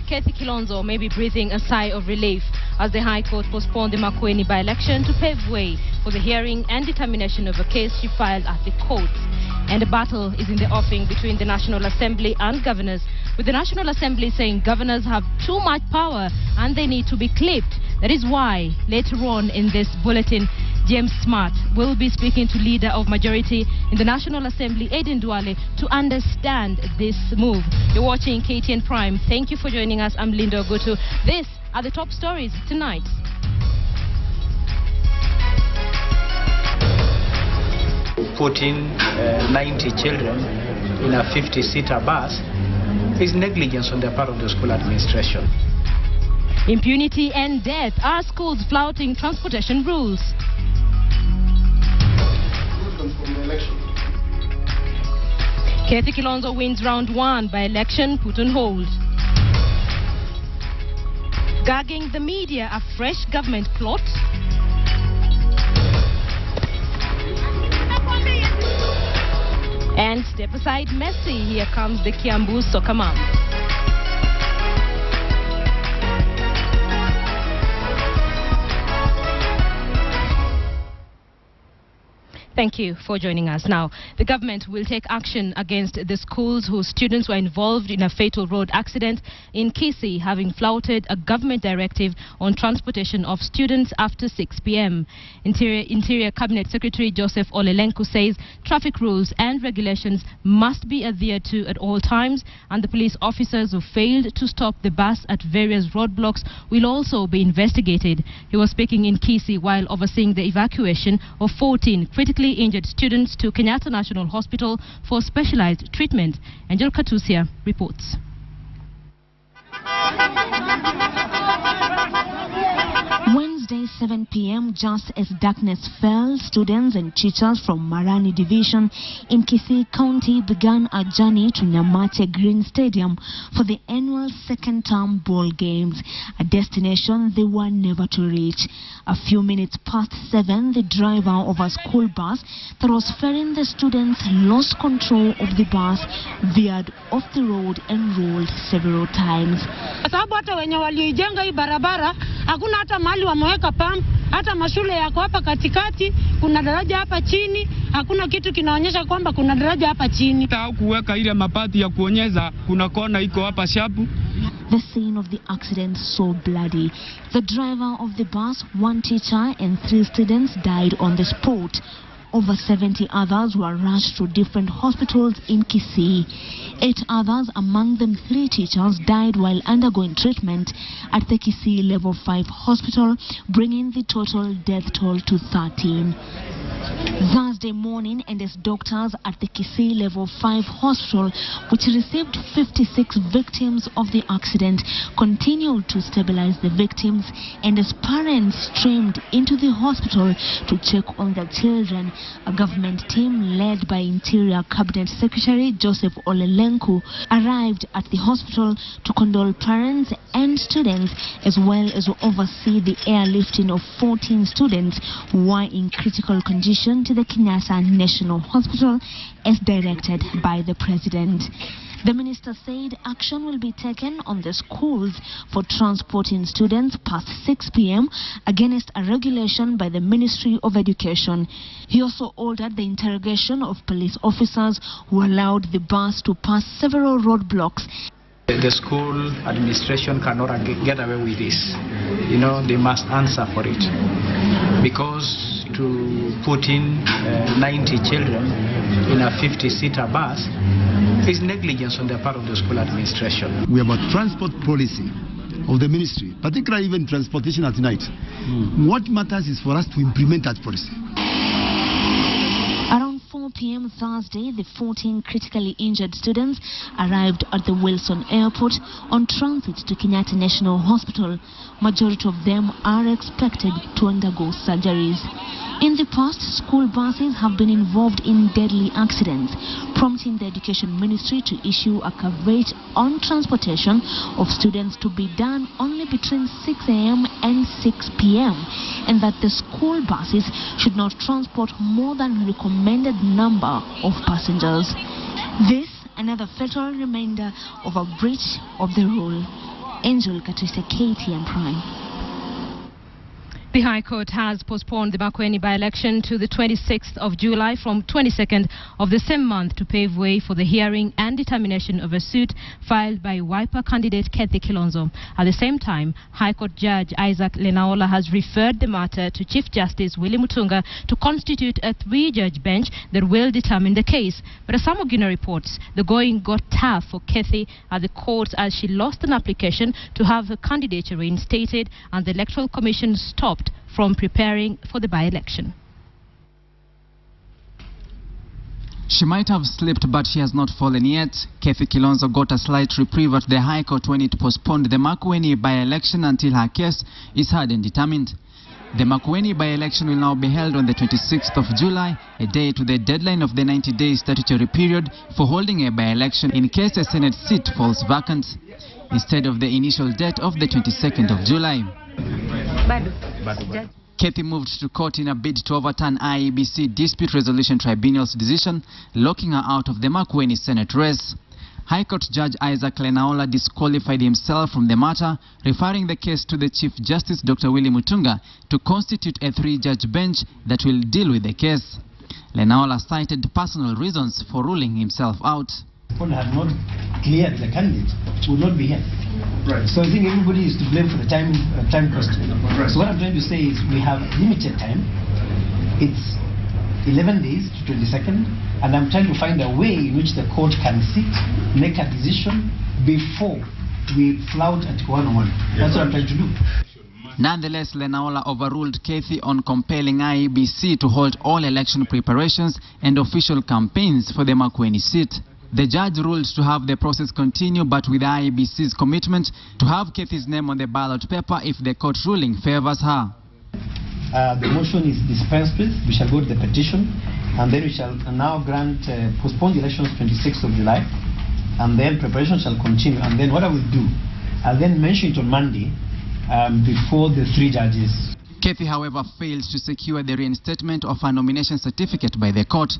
Kathy Kilonzo may be breathing a sigh of relief as the High Court postponed the Makueni by-election to pave way for the hearing and determination of a case she filed at the courts. And a battle is in the offing between the National Assembly and governors, with the National Assembly saying governors have too much power and they need to be clipped. That is why, later on in this bulletin, James Smart will be speaking to leader of majority in the National Assembly, Aden Duale, to understand this move. You're watching KTN Prime. Thank you for joining us. I'm Linda Oguttu. These are the top stories tonight. Putting 90 children in a 50-seater bus is negligence on the part of the school administration. Impunity and death. Are schools flouting transportation rules? Kathy Kilonzo wins round 1 by election put on hold. Gagging the media, a fresh government plot. And step aside Messi, here comes the Kiambu soccer mom. Thank you for joining us. Now, the government will take action against the schools whose students were involved in a fatal road accident in Kisii, having flouted a government directive on transportation of students after 6 p.m. Interior Cabinet Secretary Joseph Olelenku says traffic rules and regulations must be adhered to at all times, and the police officers who failed to stop the bus at various roadblocks will also be investigated. He was speaking in Kisii while overseeing the evacuation of 14 critically injured students to Kenyatta National Hospital for specialized treatment. Angel Katusia reports. Wednesday 7 p.m. just as darkness fell, students and teachers from Marani Division in Kisii County began a journey to Nyamate Green Stadium for the annual second-term ball games, a destination they were never to reach. A few minutes past 7, the driver of a school bus that was ferrying the students lost control of the bus, veered off the road and rolled several times. Hakuna hata mahali wameweka pump, hata mashule yako hapa katikati, kuna daraja hapa chini, hakuna kitu kinaonyesha kwamba kuna daraja hapa chini. Hata kuweka ile mapati ya kuonyesha kuna kona iko hapa shapu. The scene of the accident so bloody. The driver of the bus, 1 teacher and 3 students died on the spot. Over 70 others were rushed to different hospitals in Kisii. 8 others, among them 3 teachers, died while undergoing treatment at the Kisii Level 5 hospital, bringing the total death toll to 13. Thursday morning, and as doctors at the Kisii Level 5 hospital, which received 56 victims of the accident, continued to stabilize the victims, and as parents streamed into the hospital to check on their children, a government team led by Interior Cabinet Secretary Joseph Olelenku arrived at the hospital to condole parents and students, as well as to oversee the airlifting of 14 students who were in critical condition to the Kenyatta National Hospital as directed by the President. The minister said action will be taken on the schools for transporting students past 6 p.m. against a regulation by the Ministry of Education. He also ordered the interrogation of police officers who allowed the bus to pass several roadblocks. The school administration cannot get away with this. You know, they must answer for it. Because to put in 90 children in a 50-seater bus is negligence on the part of the school administration. We have a transport policy of the ministry, particularly even transportation at night. What matters is for us to implement that policy. Around 4 p.m. Thursday, the 14 critically injured students arrived at the Wilson Airport on transit to Kenyatta National Hospital. Majority of them are expected to undergo surgeries. In the past, school buses have been involved in deadly accidents, prompting the Education Ministry to issue a caveat on transportation of students to be done only between 6 a.m. and 6 p.m. and that the school buses should not transport more than recommended number of passengers. This, another fatal reminder of a breach of the rule. Angel Katwise, KTN Prime. The High Court has postponed the Makueni by-election to the 26th of July from 22nd of the same month to pave way for the hearing and determination of a suit filed by Wiper candidate Kathy Kilonzo. At the same time, High Court Judge Isaac Lenaola has referred the matter to Chief Justice Willie Mutunga to constitute a 3-judge bench that will determine the case. But as some Oguttu reports, the going got tough for Kathy at the courts as she lost an application to have her candidature reinstated and the Electoral Commission stopped from preparing for the by-election. She might have slipped, but she has not fallen yet. Kathy Kilonzo got a slight reprieve at the High Court when it postponed the Makueni by-election until her case is heard and determined. The Makueni by-election will now be held on the 26th of July, a day to the deadline of the 90-day statutory period for holding a by-election in case a Senate seat falls vacant, instead of the initial date of the 22nd of July. Kathy moved to court in a bid to overturn IEBC Dispute Resolution Tribunal's decision, locking her out of the Makueni Senate race. High Court Judge Isaac Lenaola disqualified himself from the matter, referring the case to the Chief Justice Dr. Willie Mutunga to constitute a 3-judge bench that will deal with the case. Lenaola cited personal reasons for ruling himself out. Had not cleared the candidate, would not be here. Right. So I think everybody is to blame for the time cost. Right. So what I'm trying to say is we have limited time. It's 11 days to 22nd, and I'm trying to find a way in which the court can sit, make a decision before we flout at 101. That's what I'm trying to do. Nonetheless, Lenaola overruled Kathy on compelling IEBC to hold all election preparations and official campaigns for the Makueni seat. The judge ruled to have the process continue, but with IEBC's commitment to have Kathy's name on the ballot paper if the court ruling favors her. The motion is dispensed with. We shall go to the petition, and then we shall now postpone the elections 26th of July, and then preparation shall continue. And then what I will do, I'll then mention it on Monday before the 3 judges. Kathy, however, failed to secure the reinstatement of her nomination certificate by the court.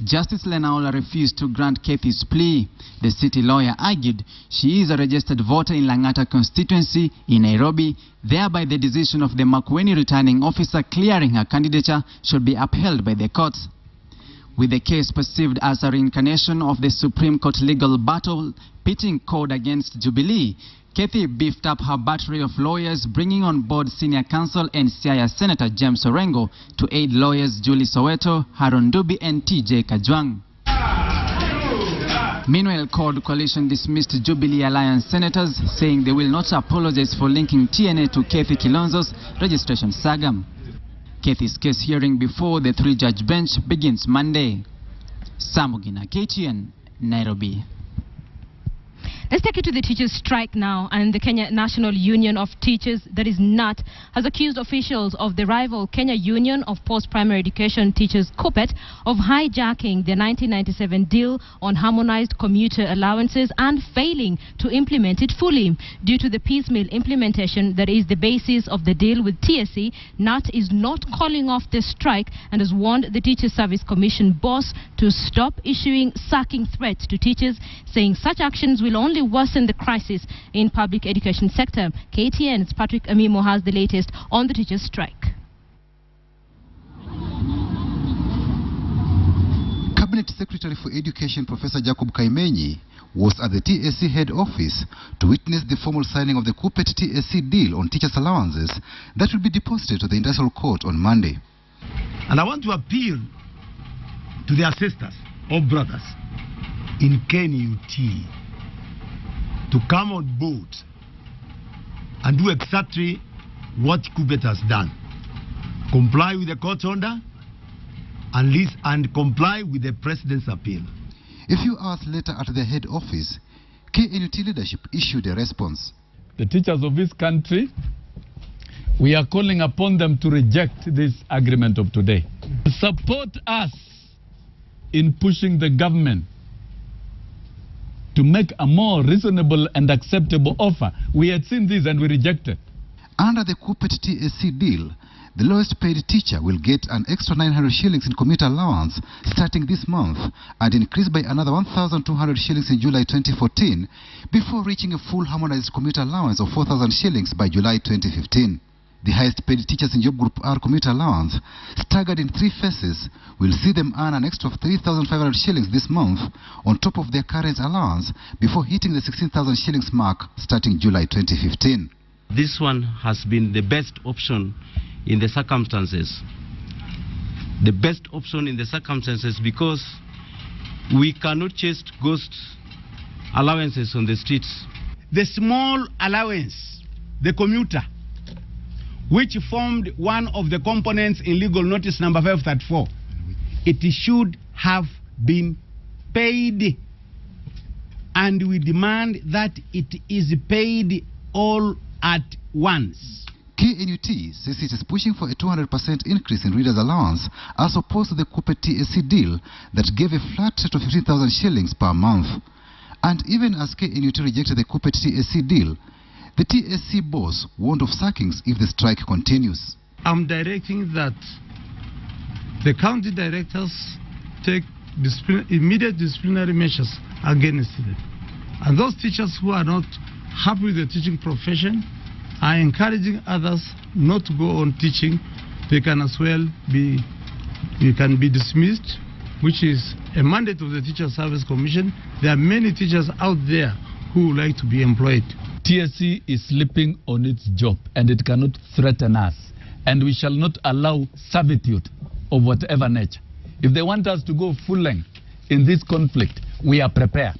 Justice Lenaola refused to grant Kathy's plea. The city lawyer argued she is a registered voter in Langata constituency in Nairobi, thereby the decision of the Makueni returning officer clearing her candidature should be upheld by the court. With the case perceived as a reincarnation of the Supreme Court legal battle pitting CORD against Jubilee, Kathy beefed up her battery of lawyers, bringing on board senior counsel and Siaya Senator James Orengo to aid lawyers Julie Soweto, Haron Dubi and TJ Kajwang. Meanwhile, CORD coalition dismissed Jubilee Alliance senators, saying they will not apologize for linking TNA to Kathy Kilonzo's registration saga. Kathy's case hearing before the 3-judge bench begins Monday. Samugina, KTN, Nairobi. Let's take it to the teachers' strike now, and the Kenya National Union of Teachers, that is NAT, has accused officials of the rival Kenya Union of Post-Primary Education Teachers, KUPPET, of hijacking the 1997 deal on harmonized commuter allowances and failing to implement it fully. Due to the piecemeal implementation that is the basis of the deal with TSC, NAT is not calling off the strike and has warned the Teacher Service Commission boss to stop issuing sacking threats to teachers, saying such actions will only worsen the crisis in public education sector. KTN's Patrick Amimo has the latest on the teachers' strike. Cabinet Secretary for Education Professor Jacob Kaimenyi was at the TSC head office to witness the formal signing of the KUPPET TSC deal on teachers' allowances that will be deposited to the Industrial Court on Monday. And I want to appeal to their sisters or brothers in KNUT to come on board and do exactly what KUPPET has done. Comply with the court order and comply with the President's appeal. A few hours later at the head office, KNUT leadership issued a response. The teachers of this country, we are calling upon them to reject this agreement of today. Support us in pushing the government to make a more reasonable and acceptable offer. We had seen this and we rejected. Under the KUPPET TSC deal, the lowest paid teacher will get an extra 900 shillings in commuter allowance starting this month and increase by another 1,200 shillings in July 2014 before reaching a full harmonized commuter allowance of 4,000 shillings by July 2015. The highest paid teachers in Job Group R commuter allowance, staggered in 3 phases, will see them earn an extra of 3,500 shillings this month on top of their current allowance before hitting the 16,000 shillings mark starting July 2015. This one has been the best option in the circumstances. The best option in the circumstances because we cannot chase ghost allowances on the streets. The small allowance, the commuter, which formed one of the components in legal notice number 534, it should have been paid, and we demand that it is paid all at once. KNUT says it is pushing for a 200% increase in readers' allowance as opposed to the KUPPET TSC deal that gave a flat rate of 15,000 shillings per month. And even as KNUT rejected the KUPPET TSC deal, the TSC boss warned of sackings if the strike continues. I'm directing that the county directors take immediate disciplinary measures against them. And those teachers who are not happy with the teaching profession are encouraging others not to go on teaching. They can as well be dismissed, which is a mandate of the Teacher Service Commission. There are many teachers out there who would like to be employed. TSC is sleeping on its job and it cannot threaten us. And we shall not allow servitude of whatever nature. If they want us to go full length in this conflict, we are prepared.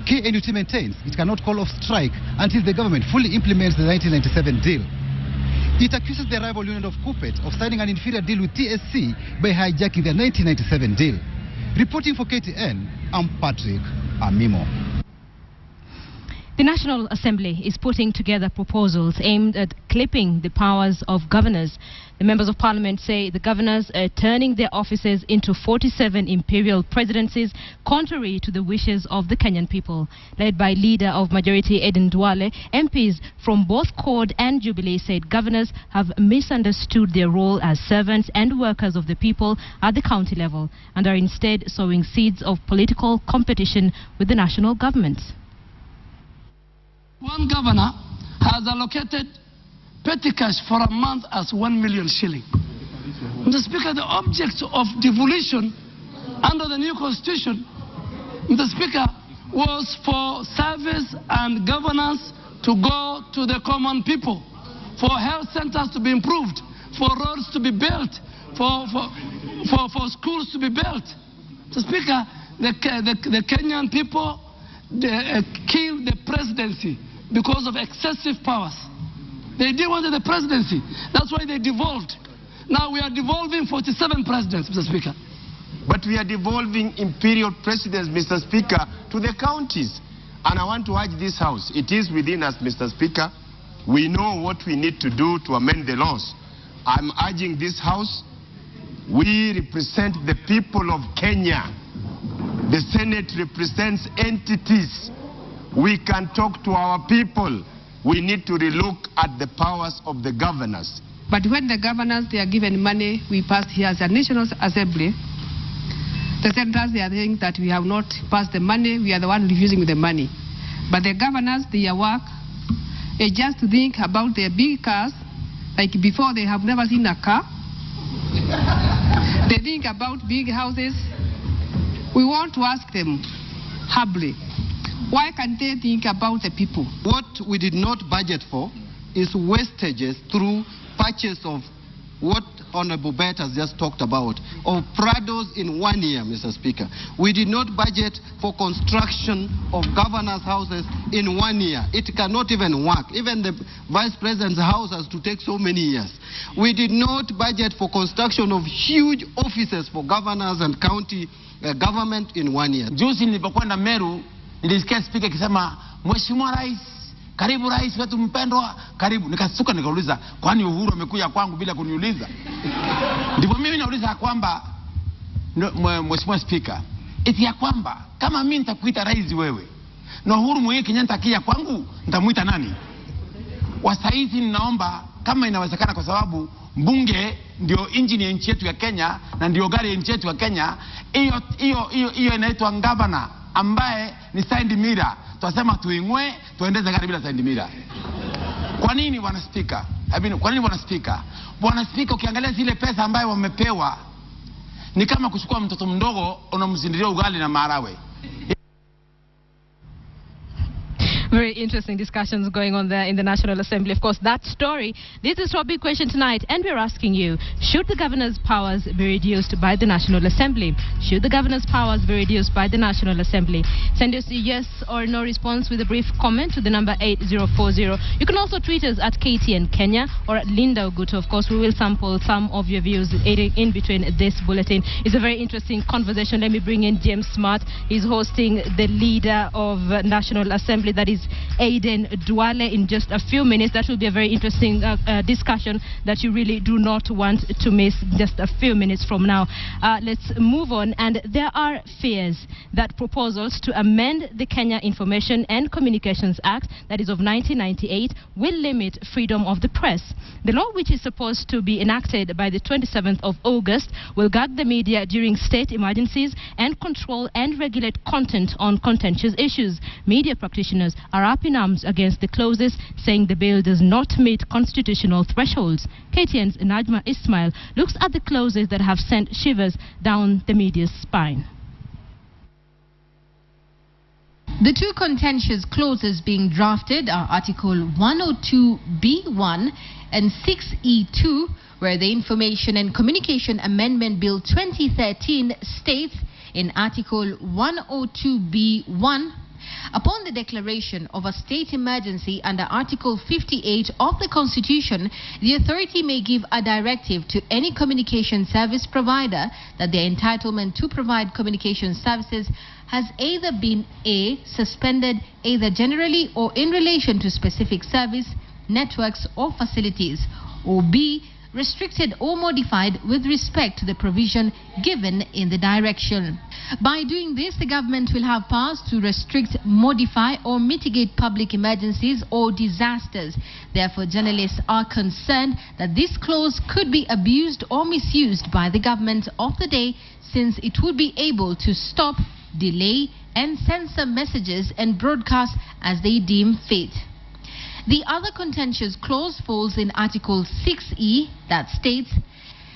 KNUT maintains it cannot call off strike until the government fully implements the 1997 deal. It accuses the rival union of KUPPET of signing an inferior deal with TSC by hijacking the 1997 deal. Reporting for KTN, I'm Patrick Amimo. The National Assembly is putting together proposals aimed at clipping the powers of governors. The members of parliament say the governors are turning their offices into 47 imperial presidencies, contrary to the wishes of the Kenyan people. Led by leader of majority Eden Duale, MPs from both CORD and Jubilee said governors have misunderstood their role as servants and workers of the people at the county level and are instead sowing seeds of political competition with the national government. One governor has allocated petty cash for a month as 1 million shilling. Mr. Speaker, the object of devolution under the new constitution, Mr. Speaker, was for service and governance to go to the common people, for health centers to be improved, for roads to be built, for schools to be built. Mr. Speaker, the Kenyan people killed the presidency because of excessive powers. They didn't want the presidency. That's why they devolved. Now we are devolving 47 presidents, Mr. Speaker. But we are devolving imperial presidents, Mr. Speaker, to the counties. And I want to urge this House, it is within us, Mr. Speaker. We know what we need to do to amend the laws. I'm urging this House, we represent the people of Kenya. The Senate represents entities. We can talk to our people. We need to relook at the powers of the governors. But when the governors, they are given money, we passed here as a National Assembly. The senators, they are saying that we have not passed the money, we are the one refusing the money. But the governors, their work is just to think about their big cars, like before they have never seen a car. They think about big houses. We want to ask them humbly, why can't they think about the people? What we did not budget for is wastages through purchase of what Honorable Bet has just talked about, of Prados in 1 year, Mr. Speaker. We did not budget for construction of governors' houses in 1 year. It cannot even work. Even the Vice President's house has to take so many years. We did not budget for construction of huge offices for governors and county government in 1 year. Juzi nilipokwenda Meru, nilisikia speaker akisema, Mheshimiwa Rais, karibu rais wetu mpendwa, karibu. Nikasuka nikauliza, kwani Uhuru amekuja kwangu bila kuniuliza? Ndipo mimi nauliza kwamba, Mheshimiwa Speaker, eti ya kwamba kama mimi nitakuita rais wewe, na Uhuru mwenyewe Kenyatta akija kwangu, nitamuita nani? Wasaizi ninaomba kama inawezekana, kwa sababu mbunge ndio injini ya nchi yetu ya Kenya na ndio gari ya nchi yetu ya Kenya, hiyo inaitwa governor ambaye ni side mirror. Tunasema tuingwe tuendeze gari bila side mirror. Kwa nini bwana speaker? Kwa nini bwana speaker? Bwana speaker, ukiangalia zile pesa ambayo wamepewa ni kama kuchukua mtoto mdogo unamzindilia ugali na maharagwe. Very interesting discussions going on there in the National Assembly. Of course, that story, this is our big question tonight, and we're asking you, should the governor's powers be reduced by the National Assembly? Should the governor's powers be reduced by the National Assembly? Send us a yes or no response with a brief comment to the number 8040. You can also tweet us at KTN Kenya or at Linda Oguttu. Of course, we will sample some of your views in between this bulletin. It's a very interesting conversation. Let me bring in James Smart. He's hosting the leader of National Assembly, that is Aiden Duale, in just a few minutes. That will be a very interesting discussion that you really do not want to miss just a few minutes from now. Let's move on. And there are fears that proposals to amend the Kenya Information and Communications Act, that is of 1998, will limit freedom of the press. The law, which is supposed to be enacted by the 27th of August, will guard the media during state emergencies and control and regulate content on contentious issues. Media practitioners are up in arms against the clauses, saying the bill does not meet constitutional thresholds. KTN's Najma Ismail looks at the clauses that have sent shivers down the media's spine. The two contentious clauses being drafted are Article 102B1 and 6E2, where the Information and Communication Amendment Bill 2013 states in Article 102B1, upon the declaration of a state emergency under Article 58 of the Constitution, the authority may give a directive to any communication service provider that their entitlement to provide communication services has either been A, suspended either generally or in relation to specific service, networks or facilities, or B, restricted or modified with respect to the provision given in the direction. By doing this, the government will have powers to restrict, modify or mitigate public emergencies or disasters. Therefore, journalists are concerned that this clause could be abused or misused by the government of the day, since it would be able to stop, delay and censor messages and broadcasts as they deem fit. The other contentious clause falls in Article 6E that states,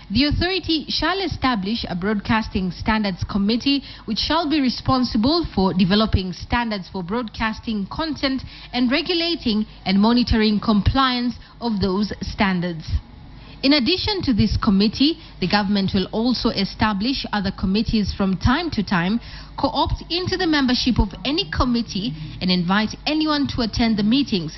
the authority shall establish a broadcasting standards committee which shall be responsible for developing standards for broadcasting content and regulating and monitoring compliance of those standards. In addition to this committee, the government will also establish other committees from time to time, co-opt into the membership of any committee and invite anyone to attend the meetings.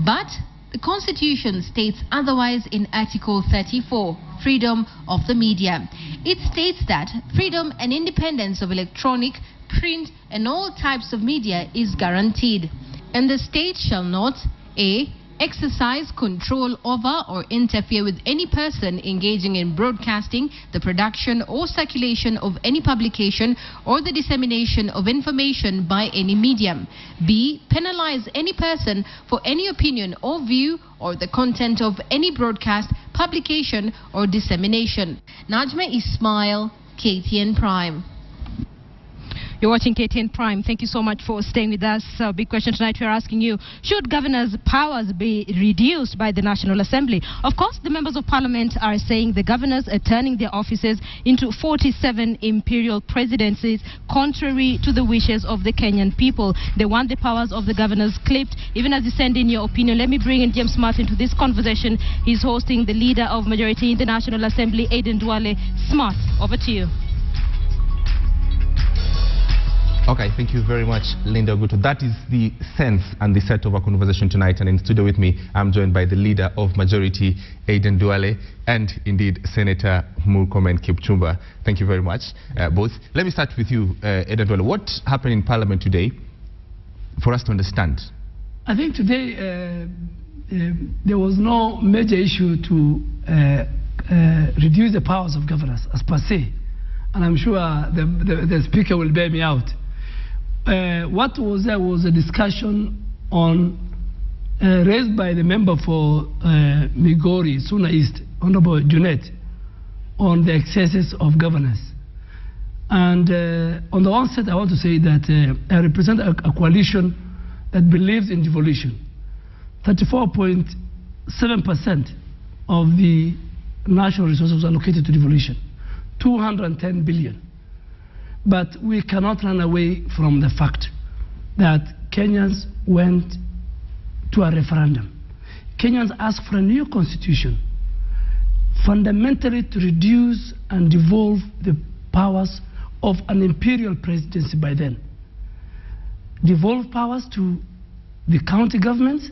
But the Constitution states otherwise in Article 34, freedom of the media. It states that freedom and independence of electronic, print and all types of media is guaranteed, and the state shall not A, exercise control over or interfere with any person engaging in broadcasting, the production or circulation of any publication or the dissemination of information by any medium. B, penalize any person for any opinion or view or the content of any broadcast, publication or dissemination. Najma Ismail, KTN Prime. You're watching KTN Prime. Thank you so much for staying with us. Big question tonight, we're asking you, should governors' powers be reduced by the National Assembly? Of course, the members of parliament are saying the governors are turning their offices into 47 imperial presidencies, contrary to the wishes of the Kenyan people. They want the powers of the governors clipped. Even as you send in your opinion, let me bring in James Martin to this conversation. He's hosting the leader of majority in the National Assembly, Aiden Duale. Smart, over to you. Okay, thank you very much, Linda Oguttu. That is the sense and the set of our conversation tonight. And in studio with me, I'm joined by the leader of majority, Aiden Duale, and indeed Senator Murkomen Kipchumba. Thank you very much, both. Let me start with you, Aiden Duale. What happened in Parliament today for us to understand? I think today there was no major issue to reduce the powers of governors as per se. And I'm sure the Speaker will bear me out. What was there was a discussion on raised by the member for Migori, Suna East, Honorable Junet, on the excesses of governance. And on the onset, I want to say that I represent a coalition that believes in devolution. 34.7% of the national resources are allocated to devolution, 210 billion. But we cannot run away from the fact that Kenyans went to a referendum. Kenyans asked for a new constitution, fundamentally to reduce and devolve the powers of an imperial presidency by then. Devolve powers to the county governments,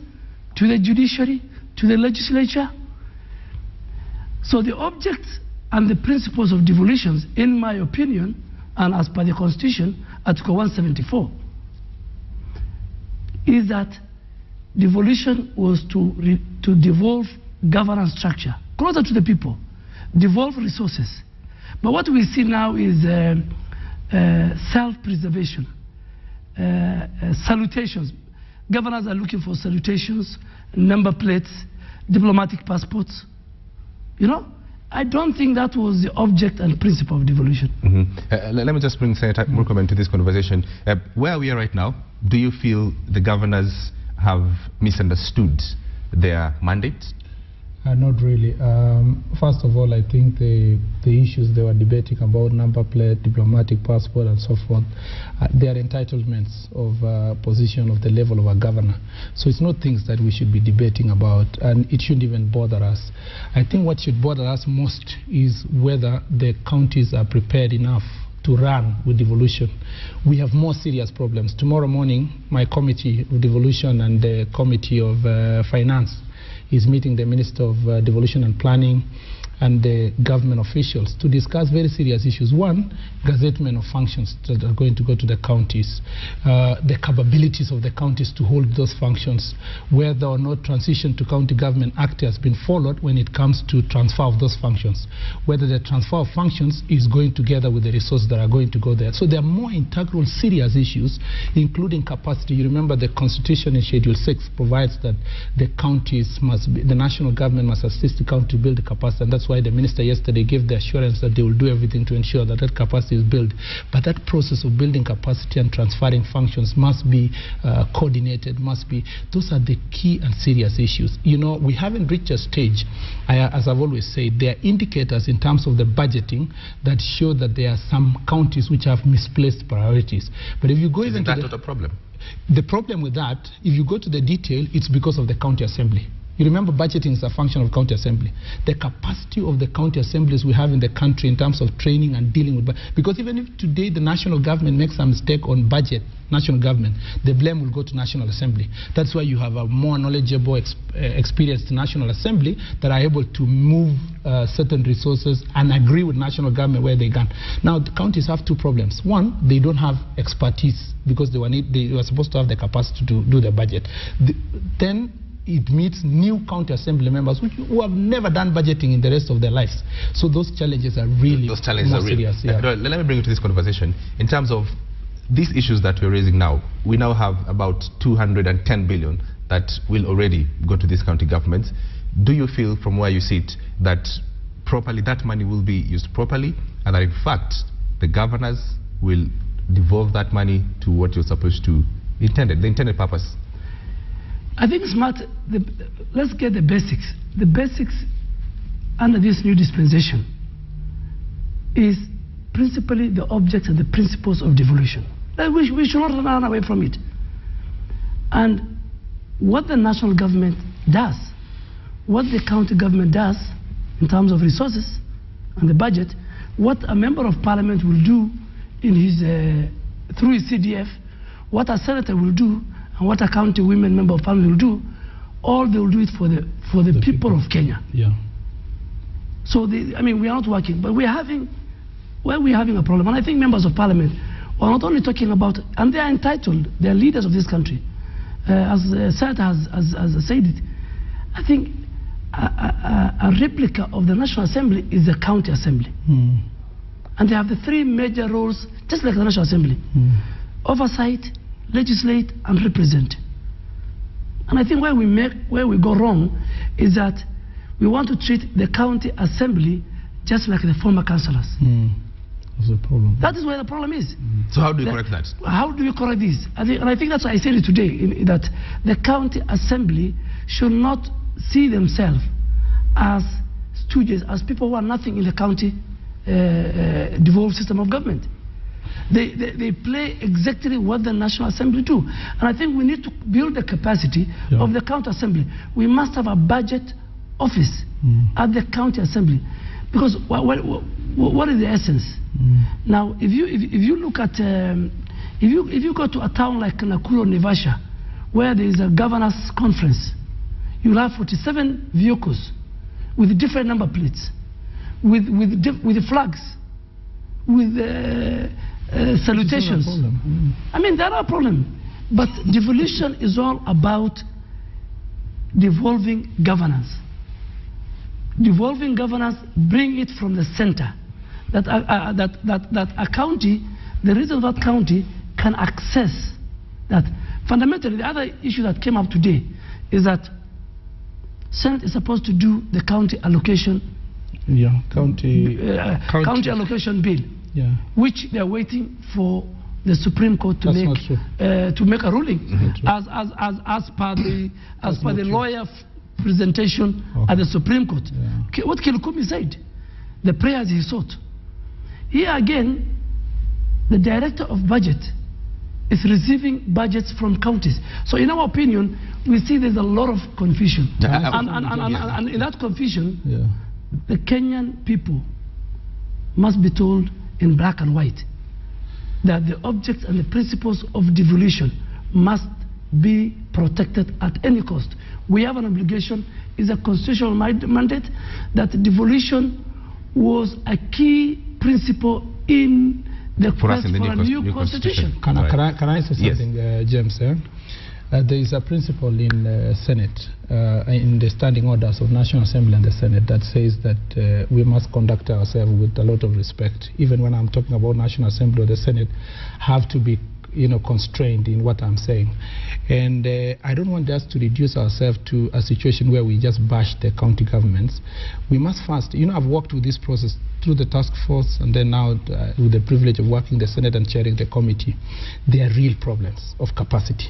to the judiciary, to the legislature. So the objects and the principles of devolutions, in my opinion, and as per the Constitution, Article 174, is that devolution was to devolve governance structure closer to the people, devolve resources. But what we see now is self-preservation, salutations. Governors are looking for salutations, number plates, diplomatic passports. You know, I don't think that was the object and principle of devolution. Let me just bring Senator Murkomen to this conversation. Where we are right now, do you feel the governors have misunderstood their mandate? Not really. First of all, I think the issues they were debating about number plate, diplomatic passport and so forth, they are entitlements of position of the level of a governor. So it's not things that we should be debating about, and it shouldn't even bother us. I think what should bother us most is whether the counties are prepared enough to run with devolution. We have more serious problems. Tomorrow morning, my committee of devolution and the committee of finance is meeting the Minister of Devolution and Planning and the government officials to discuss very serious issues. One, gazettement of functions that are going to go to the counties, the capabilities of the counties to hold those functions, whether or not transition to county government act has been followed when it comes to transfer of those functions, whether the transfer of functions is going together with the resources that are going to go there. So there are more integral serious issues, including capacity. You remember the Constitution in Schedule 6 provides that the counties must be, the national government must assist the county to build the capacity, and that's why the minister yesterday gave the assurance that they will do everything to ensure that that capacity is built. But that process of building capacity and transferring functions must be coordinated, those are the key and serious issues. You know, we haven't reached a stage, as I've always said, there are indicators in terms of the budgeting that show that there are some counties which have misplaced priorities. But if you go Isn't that not a problem? The problem with that, if you go to the detail, it's because of the county assembly. You remember budgeting is a function of county assembly. The capacity of the county assemblies we have in the country in terms of training and dealing with, because even if today the national government makes a mistake on budget, national government, the blame will go to National Assembly. That's why you have a more knowledgeable, experienced National Assembly that are able to move certain resources and agree with national government where they can. Now, the counties have two problems. One, they don't have expertise because they were supposed to have the capacity to do the budget. Then it meets new county assembly members who have never done budgeting in the rest of their lives. So those challenges are really more serious. Yeah. Let me bring you to this conversation. In terms of these issues that we're raising now, we now have about 210 billion that will already go to these county governments. Do you feel from where you sit that that money will be used properly, and that in fact the governors will devolve that money to what you're supposed to the intended purpose? I think it's smart. Let's get the basics. The basics under this new dispensation is principally the objects and the principles of devolution. We should not run away from it. And what the national government does, what the county government does in terms of resources and the budget, what a member of parliament will do in his, through his CDF, what a senator will do, and what a county women member of parliament will do, all they will do it for the people of Kenya. Yeah. So, I mean, we are not working, but we're having a problem. And I think members of parliament are not only talking about, and they are entitled, they are leaders of this country. As the senator has said it, I think a replica of the National Assembly is the county assembly. And they have the three major roles, just like the National Assembly. Oversight, legislate, and represent. And I think where we go wrong is that we want to treat the county assembly just like the former councillors. That's the problem. That is where the problem is. So how do you correct that? How do you correct this? And I think that's why I said it today, that the county assembly should not see themselves as stooges, as people who are nothing in the county devolved system of government. They play exactly what the National Assembly do. And I think we need to build the capacity of the county assembly. We must have a budget office at the county assembly. Because what is the essence? Now, if you look at, if you go to a town like Nakuru, Naivasha, where there is a governor's conference, you'll have 47 vehicles with different number plates, with flags, with salutations. I mean, there are problems. But devolution is all about devolving governance. Devolving governance, bring it from the center. That a county, the reason that county can access that. Fundamentally, the other issue that came up today is that Senate is supposed to do the county allocation. County allocation bill, which they are waiting for the Supreme Court to make a ruling as per the lawyer presentation at the Supreme Court. What Kilukumi said, the prayers he sought. Here again, the director of budget is receiving budgets from counties. So in our opinion, we see there's a lot of confusion. And in that confusion, the Kenyan people must be told in black and white that the objects and the principles of devolution must be protected at any cost. We have an obligation, is a constitutional mandate, that devolution was a key principle in the quest for a new constitution. Can I say something, James? There is a principle in Senate, in the standing orders of National Assembly and the Senate, that says that we must conduct ourselves with a lot of respect. Even when I'm talking about National Assembly or the Senate, have to be constrained in what I'm saying. And I don't want us to reduce ourselves to a situation where we just bash the county governments. We must first, I've worked with this process through the task force and then now with the privilege of working the Senate and chairing the committee. There are real problems of capacity.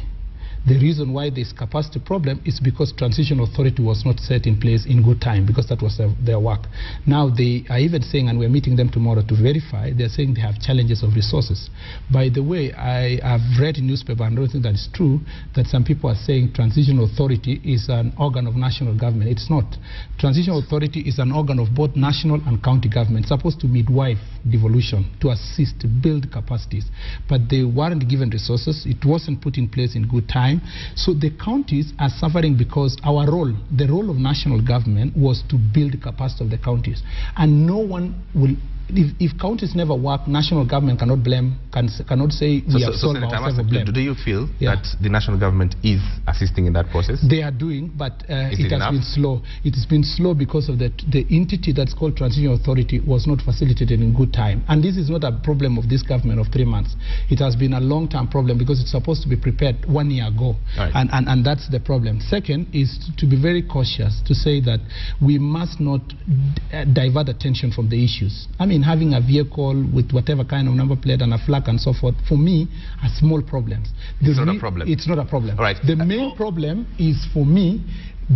The reason why this capacity problem is because transition authority was not set in place in good time, because that was their work. Now they are even saying, and we're meeting them tomorrow to verify, they're saying they have challenges of resources. By the way, I have read in newspaper, and I don't think that is true, that some people are saying transition authority is an organ of national government. It's not. Transition authority is an organ of both national and county government, supposed to midwife devolution, to assist, build capacities. But they weren't given resources. It wasn't put in place in good time. So the counties are suffering because our role, the role of national government, was to build capacity of the counties. And no one will, if counties never work, national government cannot blame, cannot say we have solved ourselves of blame. Do you feel that the national government is assisting in that process? They are doing, but it has been slow. It has been slow because of the entity that's called Transition Authority was not facilitated in good time. And this is not a problem of this government of 3 months. It has been a long-term problem because it's supposed to be prepared 1 year ago. Right. And that's the problem. Second is to be very cautious, to say that we must not divert attention from the issues. I mean, having a vehicle with whatever kind of number plate and a flag and so forth, for me, are small problems. It's not a problem. It's not a problem. Right. The main problem is, for me,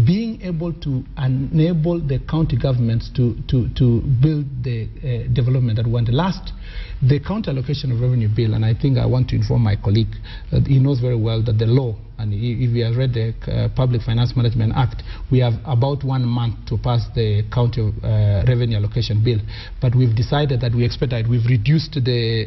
being able to enable the county governments to build the development that we want. Last, the county allocation of revenue bill, and I think I want to inform my colleague that he knows very well that the law, and if we have read the Public Finance Management Act, we have about 1 month to pass the county revenue allocation bill. But we've decided that we expedite. We've reduced the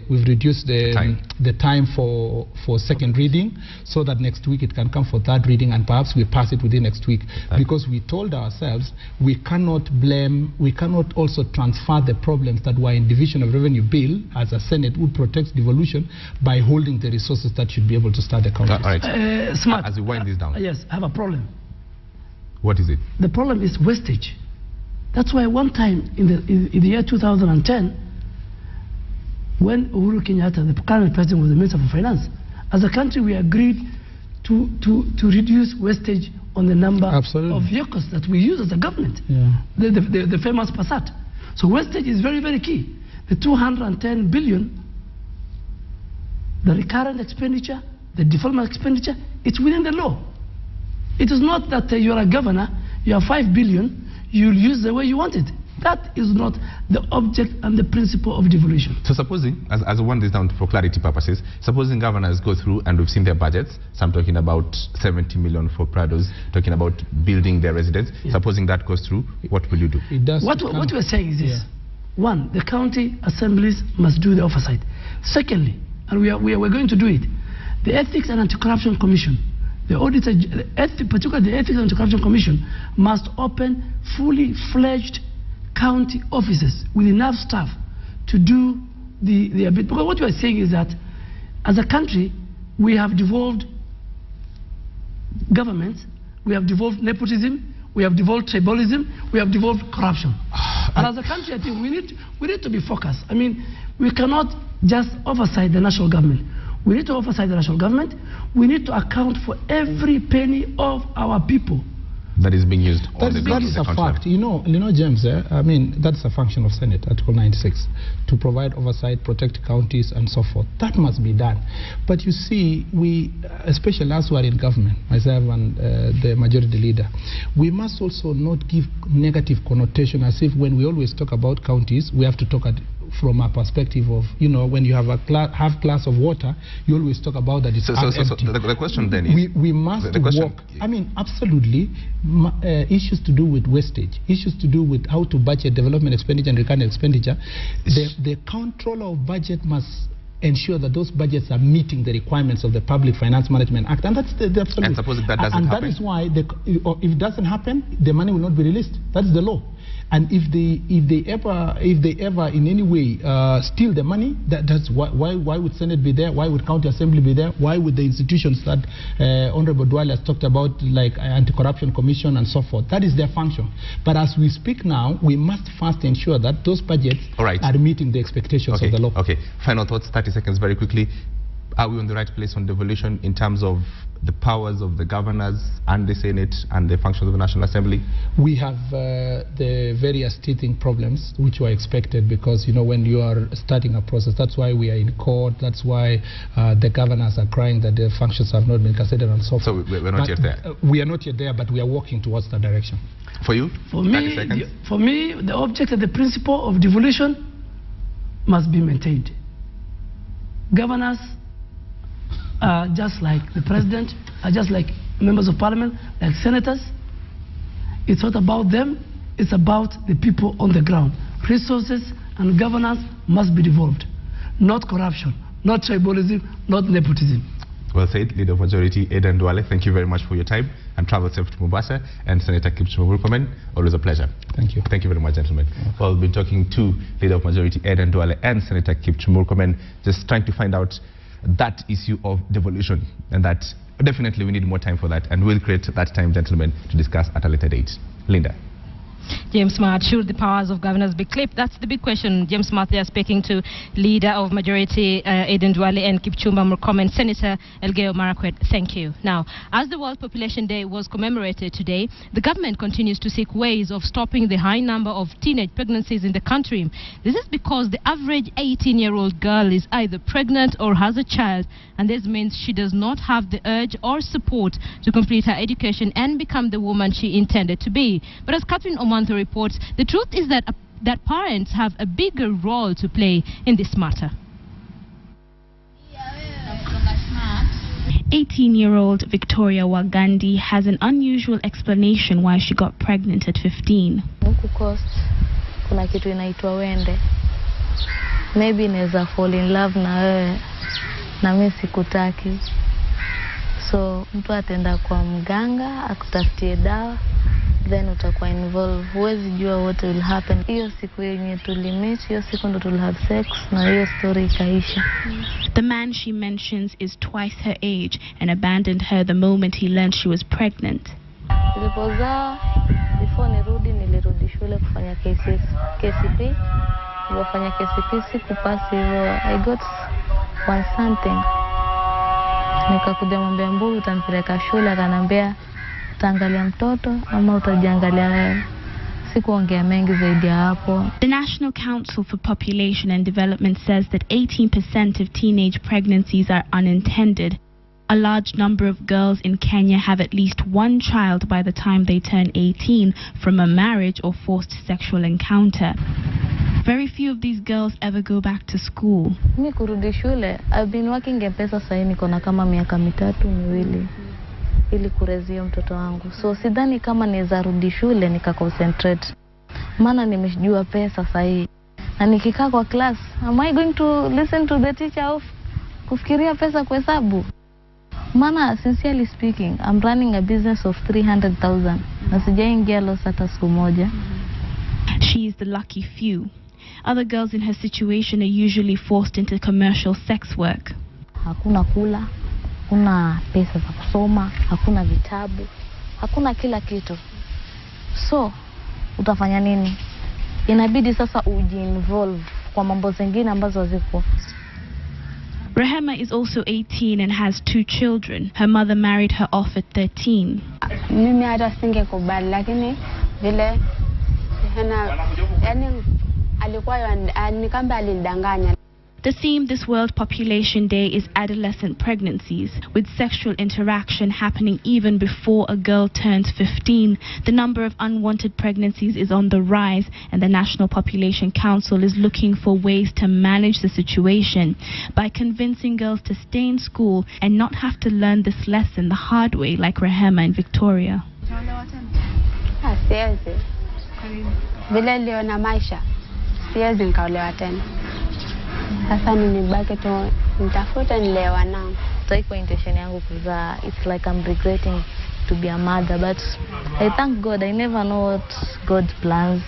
time for second reading, so that next week it can come for third reading, and perhaps we pass it within next week. Because we told ourselves we cannot blame, we cannot also transfer the problems that were in division of revenue bill as a Senate who protects devolution by holding the resources that should be able to start the counties. All right. Smart. As we wind this down. Yes, I have a problem. What is it? The problem is wastage. That's why one time in the year 2010, when Uhuru Kenyatta, the current president, was the Minister for Finance, as a country we agreed to reduce wastage on the number Absolutely. of vehicles that we use as a government. Yeah. The famous Passat. So wastage is very, very key. The 210 billion, the recurrent expenditure, the development expenditure, it's within the law. It is not that you're a governor, you have 5 billion, you'll use the way you want it. That is not the object and the principle of devolution. So supposing, as I want this down for clarity purposes, supposing governors go through and we've seen their budgets, some talking about 70 million for Prados, talking about building their residence, supposing that goes through, what will you do? What we're saying is this. One, the county assemblies must do the oversight. Secondly, and we're going to do it, the Ethics and Anti-Corruption Commission, the auditor, particularly the Ethics and Anti-Corruption Commission, must open fully fledged county offices with enough staff to do the bit. Because what you are saying is that as a country, we have devolved government, we have devolved nepotism, we have devolved tribalism, we have devolved corruption. And as a country, I think we need to be focused. I mean, we cannot just oversight the national government. We need to oversight the national government. We need to account for every penny of our people. That is being used on That is a fact. Level. You know, James, I mean, that's a function of Senate, Article 96, to provide oversight, protect counties, and so forth. That must be done. But you see, we, especially us who are in government, myself and the majority leader, we must also not give negative connotation as if when we always talk about counties, we have to talk from a perspective of, you know, when you have a half glass of water, you always talk about that it's empty. So the question then is... We must work. I mean, absolutely, issues to do with wastage, issues to do with how to budget development expenditure and recurrent expenditure. The controller of budget must ensure that those budgets are meeting the requirements of the Public Finance Management Act. And that's the absolute... And suppose that doesn't happen? And that is why, if it doesn't happen, the money will not be released. That's the law. And if they ever in any way steal the money, that's why would Senate be there? Why would County Assembly be there? Why would the institutions that Honorable Duale has talked about, like Anti-Corruption Commission and so forth? That is their function. But as we speak now, we must first ensure that those budgets are meeting the expectations of the law. Okay. Final thoughts, 30 seconds, very quickly. Are we on the right place on devolution in terms of the powers of the governors and the Senate and the functions of the National Assembly? We have the various teething problems which were expected because, you know, when you are starting a process, that's why we are in court, that's why the governors are crying that the functions have not been considered and so forth. So we're not yet there? We are not yet there, but we are working towards that direction. For you? For me, the object and the principle of devolution must be maintained. Governors are just like the president, are just like members of parliament, like senators. It's not about them, it's about the people on the ground. Resources and governance must be devolved. Not corruption, not tribalism, not nepotism. Well said, Leader of Majority Aden Duale. Thank you very much for your time and travel safe to Mombasa. And Senator Kipchumba Murkomen, always a pleasure. Thank you. Thank you very much, gentlemen. Well, we'll be talking to Leader of Majority Aden Duale and Senator Kipchumba Murkomen, just trying to find out that issue of devolution, and that definitely we need more time for that, and we'll create that time, gentlemen, to discuss at a later date. Linda. James Smart, should the powers of governors be clipped? That's the big question. James Smart there speaking to Leader of Majority Aden Duale and Kipchumba Murkomen. Senator Elgeyo Marakwet, thank you. Now, as the World Population Day was commemorated today, the government continues to seek ways of stopping the high number of teenage pregnancies in the country. This is because the average 18-year-old girl is either pregnant or has a child, and this means she does not have the urge or support to complete her education and become the woman she intended to be. But as Catherine Omanto reports, the truth is that parents have a bigger role to play in this matter. 18-year-old Victoria Wagandi has an unusual explanation why she got pregnant at 15. Kuna kitu inaitwa wende. Maybe naweza fall in love na wewe na mimi sikutaki. So mtu atenda kwa mganga akutafutie dawa, then utakuwa involved. Huwezi jua what will happen. Hiyo siku yenye tulimit, hiyo siku ndo tul have sex na hiyo story ikaisha. The man she mentions is twice her age and abandoned her the moment he learned she was pregnant. Nilipozaa, before nilirudi shule kufanya KCP. Nilifanya KCP sikupasi hivyo. I got one something. Nikakuja mwambia Mbuyu utanipeleka shule, akanambia utaangalia mtoto ama utajiangalia wewe. Sikuongea mengi zaidi ya hapo. The National Council for Population and Development says that 18% of teenage pregnancies are unintended. A large number of girls in Kenya have at least one child by the time they turn 18 from a marriage or forced sexual encounter. Very few of these girls ever go back to school. Mimi kurudi shule, I've been working Mpesa sasa niko na kama miaka 3 ili kurezia mtoto wangu. So sidhani kama niweza rudi shule nikaconcentrate. Maana nimejua pesa sasa. Na nikikaa kwa class, am I going to listen to the teacher of kufikiria pesa kwa hesabu? Maana sincerely speaking, I'm running a business of 300,000. Na sijaingia loss hata siku moja. She is the lucky few. Other girls in her situation are usually forced into commercial sex work. Hakuna kula, hakuna pesa za kusoma, hakuna vitabu, hakuna kila kitu. So, utafanya nini? Inabidi sasa uji-involve kwa mambo zingine ambazo haziko. Rehema is also 18 and has 2 children. Her mother married her off at 13. Mimi hata singekubali, lakini vile alikuwa ni kama alidanganya. The theme this World Population Day is adolescent pregnancies, with sexual interaction happening even before a girl turns 15. The number of unwanted pregnancies is on the rise, and the National Population Council is looking for ways to manage the situation by convincing girls to stay in school and not have to learn this lesson the hard way like Rehema in Victoria. Siwezi. Vile leo na maisha, siwezi nikaolewa tena. Sasa nibaki tu nitafuta nilewa nao. Taiko intention yangu kuzaa. It's like I'm regretting to be a mother, but I thank God. I never know what God plans.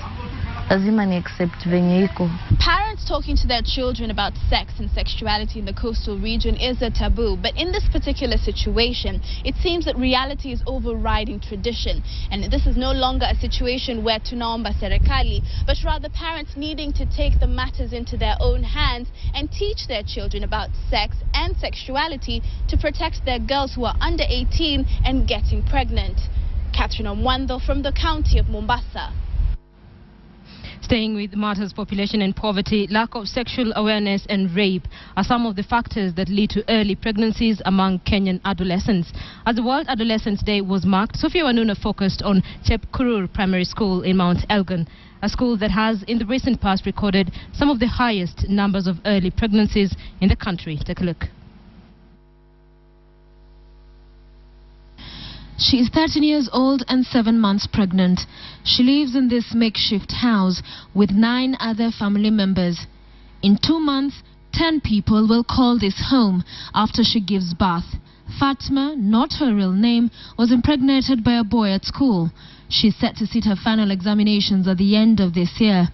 Lazima ni accept venye iko. Parents talking to their children about sex and sexuality in the coastal region is a taboo, but in this particular situation, it seems that reality is overriding tradition, and this is no longer a situation where tunaomba serikali, but rather parents needing to take the matters into their own hands and teach their children about sex and sexuality to protect their girls who are under 18 and getting pregnant. Catherine Omwando from the county of Mombasa. Staying with matters population and poverty, lack of sexual awareness and rape are some of the factors that lead to early pregnancies among Kenyan adolescents. As the World Adolescents Day was marked, Sophia Wanuna focused on Chepkurur Primary School in Mount Elgon, a school that has in the recent past recorded some of the highest numbers of early pregnancies in the country. Take a look. She is 13 years old and 7 months pregnant. She lives in this makeshift house with 9 other family members. In 2 months, 10 people will call this home after she gives birth. Fatma, not her real name, was impregnated by a boy at school. She's set to sit her final examinations at the end of this year.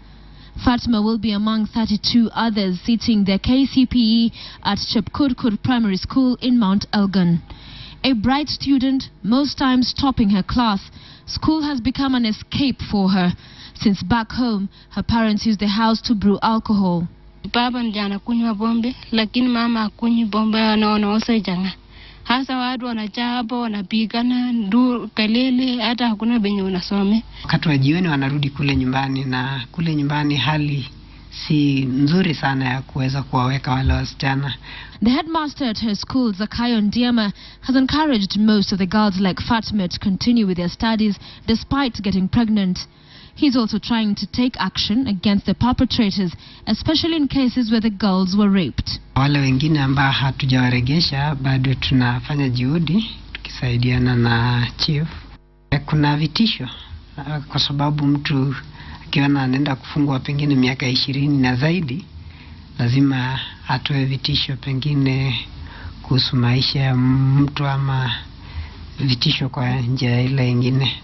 Fatma will be among 32 others sitting their KCPE at Chepkurkur Primary School in Mount Elgon. A bright student, most times topping her class, school has become an escape for her. Since back home, her parents use the house to brew alcohol. Baba ndiye anakunywa pombe, lakini mama hakunywi pombe, anaosa janga. Hasa watu wanajaa hapo, wanapigana, kelele, hata hakuna benye unasome. Wakati wa jioni wanarudi kule nyumbani, na kule nyumbani hali si nzuri sana ya kuweza kuwaweka wale wasichana. The headmaster at her school, Zakayo Ndiema, has encouraged most of the girls like Fatma to continue with their studies despite getting pregnant. He's also trying to take action against the perpetrators, especially in cases where the girls were raped. Wale wengine ambao hatujawaregesha bado tunafanya juhudi tukisaidiana na chief. Kuna vitisho kwa sababu mtu akiona anaenda kufungwa pengine miaka 20 na zaidi, lazima atoe vitisho pengine kuhusu maisha ya mtu ama vitisho kwa njia ile nyingine.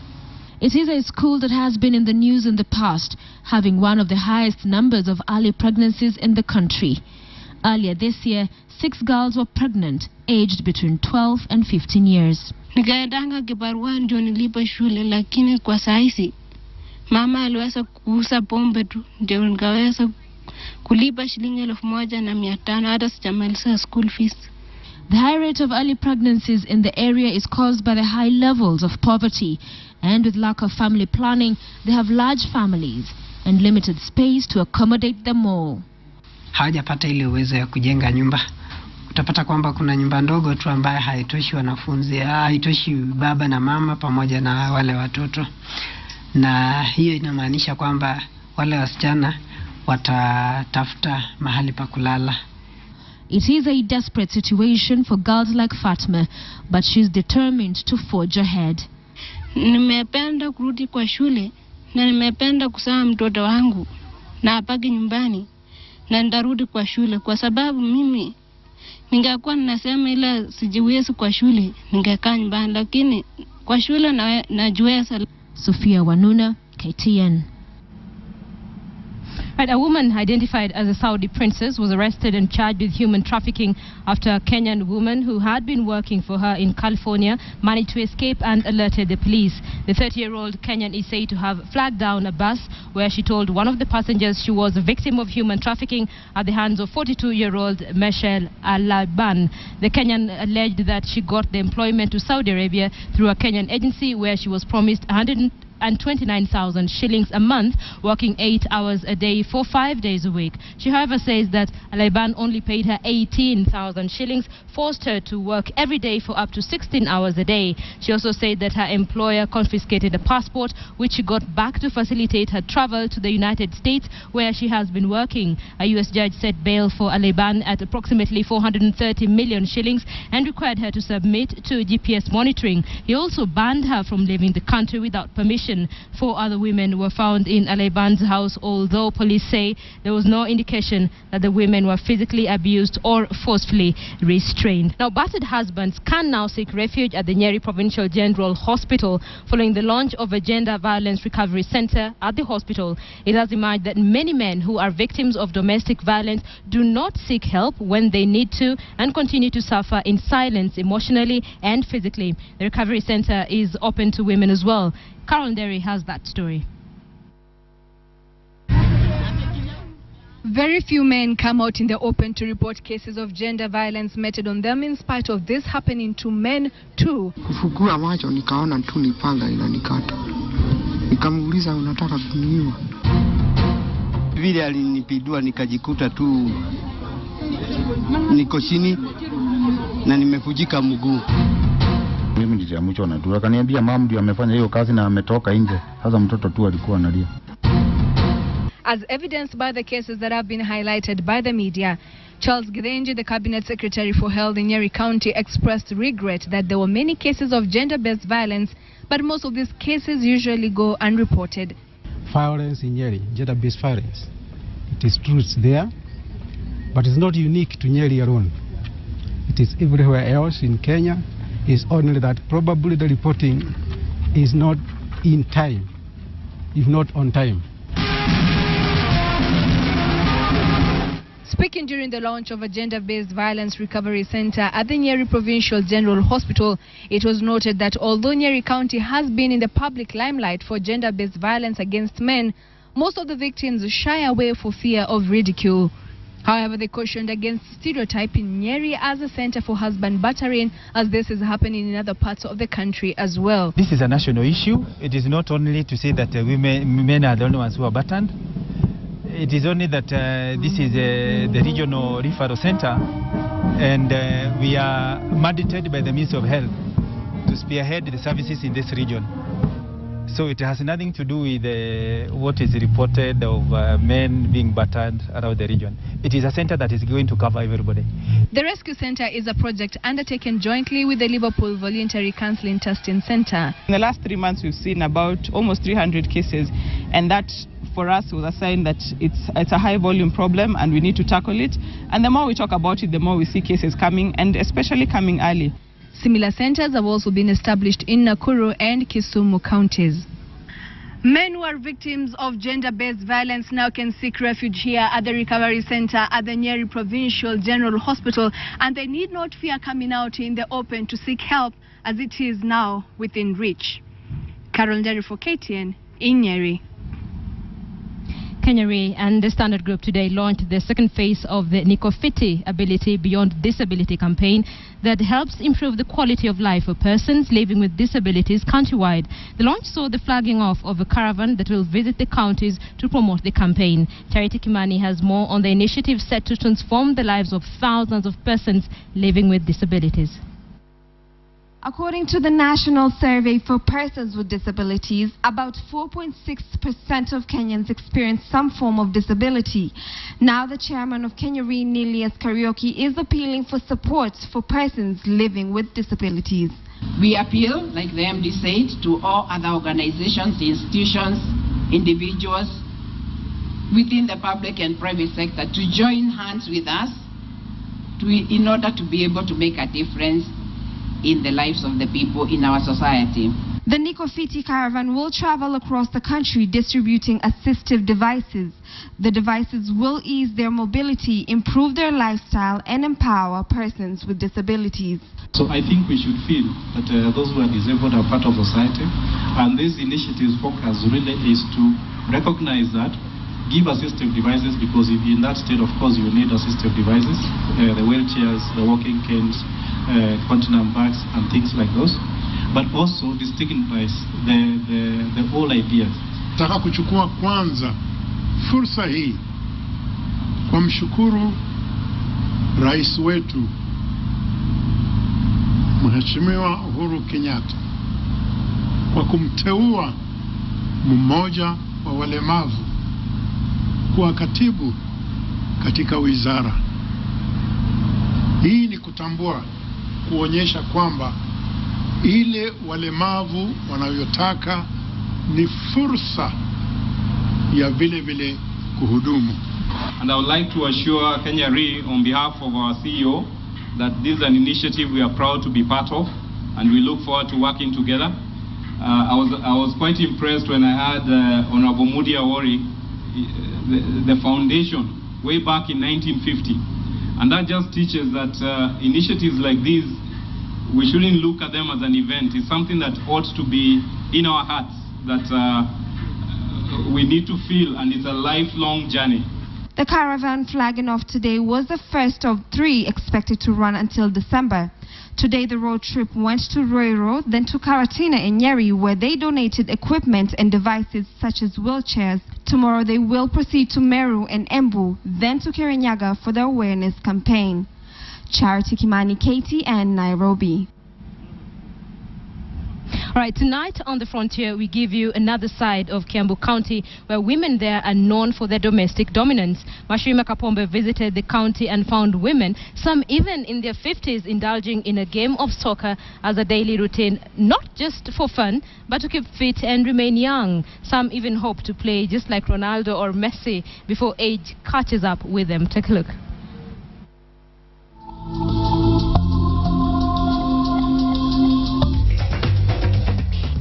It is a school that has been in the news in the past, having one of the highest numbers of early pregnancies in the country. Earlier this year, 6 girls were pregnant, aged between 12 and 15 years. Nikaendanga kibarua ndio nilipa shule, lakini kwa saisi mama aliweza kuuza pombe tu ndio nikaweza kulipa shilingi 1,500 hata sijamaliza school fees. The high rate of early pregnancies in the area is caused by the high levels of poverty, and with lack of family planning, they have large families and limited space to accommodate them all. Hawajapata ile uwezo ya kujenga nyumba. Utapata kwamba kuna nyumba ndogo tu ambayo haitoshi wanafunzi, haitoshi baba na mama pamoja na wale watoto. Na hiyo inamaanisha kwamba wale wasichana watatafuta mahali pa kulala. It is a desperate situation for girls like Fatma, but she's determined to forge ahead. Nimependa kurudi kwa shule na nimependa kuzaa mtoto wangu na apage nyumbani na ndarudi kwa shule, kwa sababu mimi ningekuwa ninasema ila sijiwezi kwa shule ningekaa nyumbani, lakini kwa shule najiweza. Sophia Wanuna, KTN. Right, a woman identified as a Saudi princess was arrested and charged with human trafficking after a Kenyan woman who had been working for her in California managed to escape and alerted the police. The 30-year-old Kenyan is said to have flagged down a bus where she told one of the passengers she was a victim of human trafficking at the hands of 42-year-old Michelle Alaban. The Kenyan alleged that she got the employment to Saudi Arabia through a Kenyan agency where she was promised 129,000 shillings a month, working 8 hours a day for 5 days a week. She, however, says that Alaiban only paid her 18,000 shillings, forced her to work every day for up to 16 hours a day. She also said that her employer confiscated a passport, which she got back to facilitate her travel to the United States, where she has been working. A U.S. judge set bail for Alaiban at approximately 430 million shillings and required her to submit to GPS monitoring. He also banned her from leaving the country without permission. 4 other women were found in Alaiban's house, although police say there was no indication that the women were physically abused or forcefully restrained. Now, battered husbands can now seek refuge at the Nyeri Provincial General Hospital following the launch of a gender violence recovery center at the hospital. It has emerged that many men who are victims of domestic violence do not seek help when they need to and continue to suffer in silence emotionally and physically. The recovery center is open to women as well. Carol Derry has that story. Very few men come out in the open to report cases of gender violence meted on them, in spite of this happening to men too. Kufungua macho nikaona tu ni panga inanikata. Nikamuuliza unataka kuniua? Vile alinipidua nikajikuta tu niko chini na nimevunjika mguu. Mimi niliamshwa na tu akaniambia mama ndio amefanya hiyo kazi na ametoka nje. Sasa mtoto tu alikuwa analia. As evidenced by the cases that have been highlighted by the media, Charles Girenji, the Cabinet Secretary for Health in Nyeri County, expressed regret that there were many cases of gender-based violence, but most of these cases usually go unreported. Violence in Nyeri, gender-based violence, it is true it's there, but it's not unique to Nyeri alone. It is everywhere else in Kenya. It's only that probably the reporting is not in time, if not on time. Speaking during the launch of a gender-based violence recovery center at the Nyeri Provincial General Hospital, it was noted that although Nyeri County has been in the public limelight for gender-based violence against men, most of the victims shy away for fear of ridicule. However, they cautioned against stereotyping Nyeri as a center for husband battering, as this is happening in other parts of the country as well. This is a national issue. It is not only to say that men are the only ones who are battered. It is only that this is the regional referral center, and we are mandated by the Ministry of Health to spearhead the services in this region. So it has nothing to do with what is reported of men being battered around the region. It is a center that is going to cover everybody. The Rescue Center is a project undertaken jointly with the Liverpool Voluntary Counseling Testing Center. In the last 3 months, we've seen about almost 300 cases, and that for us was a sign that it's a high volume problem and we need to tackle it. And the more we talk about it, the more we see cases coming, and especially coming early. Similar centers have also been established in Nakuru and Kisumu counties. Men who are victims of gender-based violence now can seek refuge here at the recovery center at the Nyeri Provincial General Hospital, and they need not fear coming out in the open to seek help, as it is now within reach. Carol Derry for KTN in Nyeri. Kenya Re and the Standard Group today launched the second phase of the Nikofiti Ability Beyond Disability campaign that helps improve the quality of life for persons living with disabilities countrywide. The launch saw the flagging off of a caravan that will visit the counties to promote the campaign. Charity Kimani has more on the initiative set to transform the lives of thousands of persons living with disabilities. According to the National Survey for Persons with Disabilities, about 4.6% of Kenyans experience some form of disability. Now the chairman of Kenya Re, Nilias Karaoke, is appealing for support for persons living with disabilities. We appeal, like the MD said, to all other organizations, institutions, individuals within the public and private sector to join hands with us in order to be able to make a difference in the lives of the people in our society. The Nikofiti caravan will travel across the country distributing assistive devices. The devices will ease their mobility, improve their lifestyle, and empower persons with disabilities. So I think we should feel that those who are disabled are part of society, and this initiative's focus really is to recognize that, give assistive devices, because if in that state, of course, you need assistive devices, the wheelchairs, the walking canes, continent bags and things like those, but also distinguish the whole idea. Nataka kuchukua kwanza fursa hii kwa mshukuru rais wetu Mheshimiwa Uhuru Kenyatta kwa kumteua mmoja wa walemavu kuwa katibu katika wizara. Hii ni kutambua, kuonyesha kwamba ile walemavu wanayotaka ni fursa ya vile vile kuhudumu. And I would like to assure Kenya Re on behalf of our CEO that this is an initiative we are proud to be part of, and we look forward to working together. I was quite impressed when I had Honorable Mudi Awori, the foundation, way back in 1950. And that just teaches that initiatives like these, we shouldn't look at them as an event. It's something that ought to be in our hearts, that we need to feel, and it's a lifelong journey. The caravan flagging off today was the first of 3 expected to run until December. Today the road trip went to Roiro, then to Karatina in Nyeri, where they donated equipment and devices such as wheelchairs. Tomorrow they will proceed to Meru and Embu, then to Kirinyaga for the awareness campaign. Charity Kimani, KTN, Nairobi. All right, tonight on The Frontier, we give you another side of Kiambu County, where women there are known for their domestic dominance. Mashirima Kapombe visited the county and found women, some even in their 50s, indulging in a game of soccer as a daily routine, not just for fun, but to keep fit and remain young. Some even hope to play just like Ronaldo or Messi before age catches up with them. Take a look.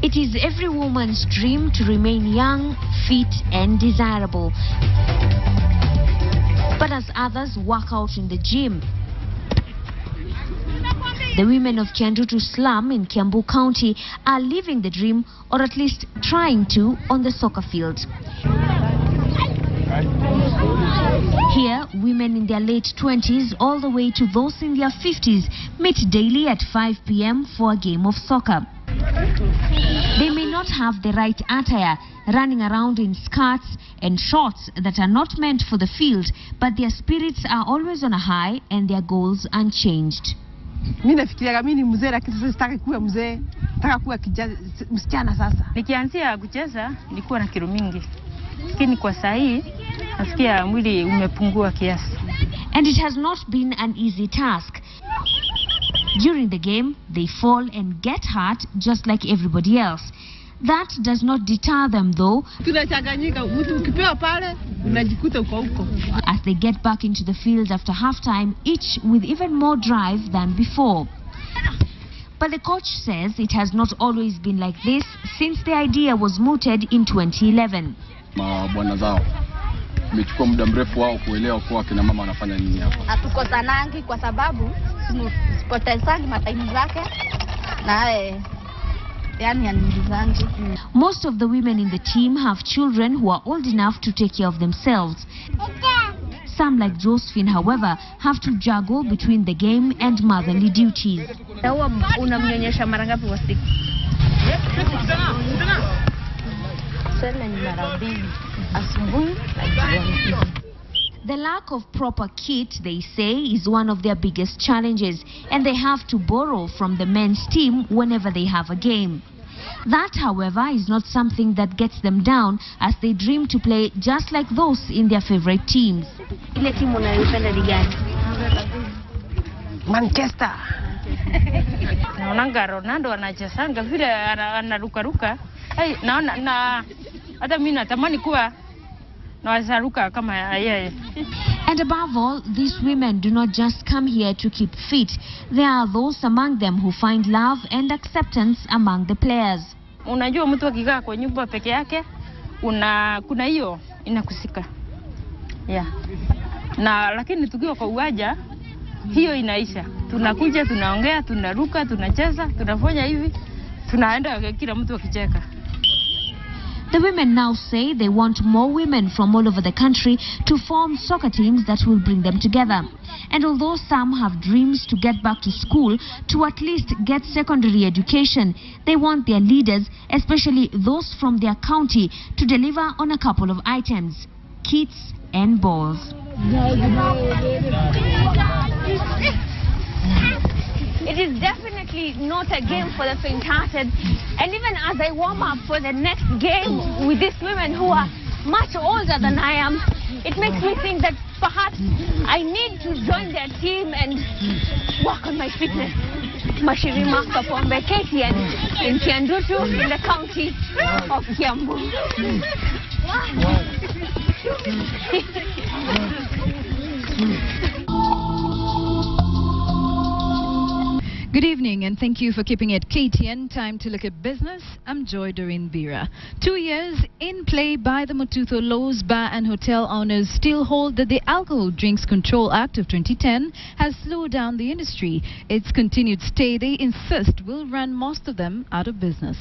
It is every woman's dream to remain young, fit and desirable. But as others work out in the gym, the women of Kiandutu slum in Kiambu County are living the dream, or at least trying to, on the soccer field. Here, women in their late 20s all the way to those in their 50s meet daily at 5 p.m. for a game of soccer. They may not have the right attire, running around in skirts and shorts that are not meant for the field, but their spirits are always on a high and their goals unchanged. Mimi nafikiria mimi ni mzee lakini sasa sitaki kuwa mzee, nataka kuwa msichana sasa. Nikianzia kucheza nilikuwa na kilo mingi. Lakini kwa sasa hii nasikia mwili umepungua kiasi. And it has not been an easy task. During the game, they fall and get hurt just like everybody else. That does not deter them though. As they get back into the field after halftime, each with even more drive than before. But the coach says it has not always been like this since the idea was mooted in 2011. Mabwana zao imechukua muda mrefu wao kuelewa kwa kina mama anafanya nini hapa. Hatukosanangi kwa sababu sipotezani mataimu zake na Most of the women in the team have children who are old enough to take care of themselves. Some, like Josephine, however, have to juggle between the game and motherly duties. The lack of proper kit, they say, is one of their biggest challenges, and they have to borrow from the men's team whenever they have a game. That, however, is not something that gets them down, as they dream to play just like those in their favorite teams. Manchester. Naonanga Ronaldo anachezanga vile anarukaruka. Naona hata mimi natamani kuwa nawazaruka kama yeye. And above all, these women do not just come here to keep fit. There are those among them who find love and acceptance among the players. Unajua mtu akikaa kwa nyumba peke yake, kuna hiyo inakusika. Yeah. Na lakini tukiwa kwa uwanja, hiyo inaisha. Tunakuja, tunaongea, tunaruka, tunacheza, tunafanya hivi, tunaenda kila mtu akicheka. The women now say they want more women from all over the country to form soccer teams that will bring them together. And although some have dreams to get back to school, to at least get secondary education, they want their leaders, especially those from their county, to deliver on a couple of items: kits and balls. It is definitely not a game for the faint-hearted. And even as I warm up for the next game with these women who are much older than I am, it makes me think that perhaps I need to join their team and work on my fitness. Mashirima Kapombe, KTN, in Kiandutu, in the county of Kiambu. Good evening and thank you for keeping it KTN. Time to look at business. I'm Joy Doreen Bira. 2 years in play by the Mututho laws, bar and hotel owners still hold that the Alcohol Drinks Control Act of 2010 has slowed down the industry. Its continued stay, they insist, will run most of them out of business.